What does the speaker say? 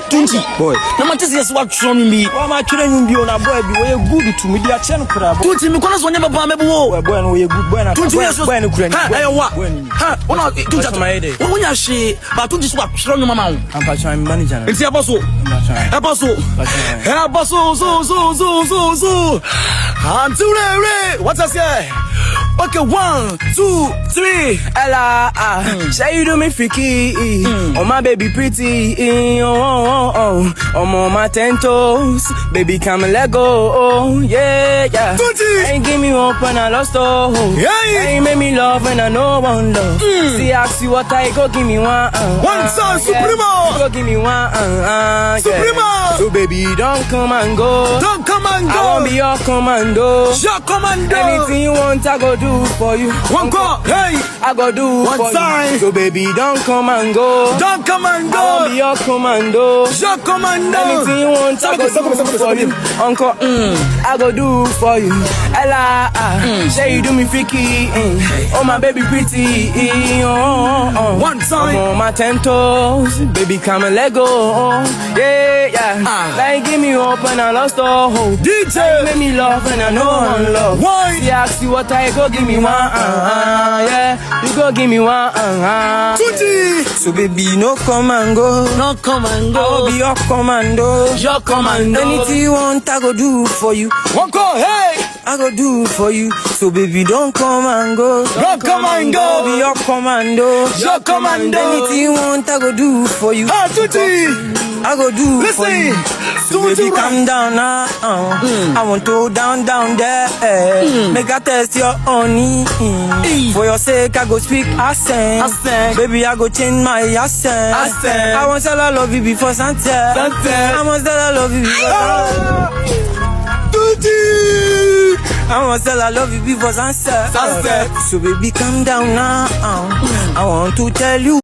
Tunji. Boy. Na matesi yesu wa tro mi. Wa ma twere nyum bi o na boy bi we good to me dia che no kura bo. Tunji mi kono so nya baba mebu wo. Boy no we good boy na. Tunji yesu. Boy no kura ni. Ha ewa. Ha ona Tunji to. Wo nya hwe ba Tunji so wa tro nyum mama wo. Ampa chan manager na. Enti abaso. Abaso so. Antule what I say? Okay, 1, 2, 3. Ella, say you do me freaky. Oh my baby pretty. Oh, my 10 toes. Baby, come and let go. Oh, yeah. Ain't give me hope when I lost all hope. Ain't make me love when I know one love. See, I see what I go give me one. One song, Supremo. Go give me one. Supremo. So baby, don't come and go. Don't come and go. I won't be your commando. Your commando. Anything you want, I go do for you. One call, hey, I go do one for time. You. So baby, don't come and go. Don't come and go. I won't be your commando. Your commando. Anything you want, I go do for you. Uncle, I go do for you. Ella, say you do me freaky. Oh my baby pretty. One time. I'm on my 10 toes. Baby, come and let go. Yeah. Like give me hope when I lost all hope. DJ, like, make me love when I know I'm love. Why? See, ask you what I go give me one. Yeah, you go give me one. Tunji. So baby, no come and go. No come and go. I will be your commando. Your commando. Anything you want, I go do for you. One call, hey, I go do for you. So baby, don't come and go. Don't come and go. I will be your commando. Your commando. Anything you want, I go do for you. Ah, Tunji. I go do for you. So baby, calm down now. I want to down there. Make I test your honey. For your sake, I go speak accent. Baby, I go change my accent. I want to tell I love you before Santa. I want to tell I love you before Tunji. I want to tell I love you before sunset. So baby, calm down now. I want to tell you.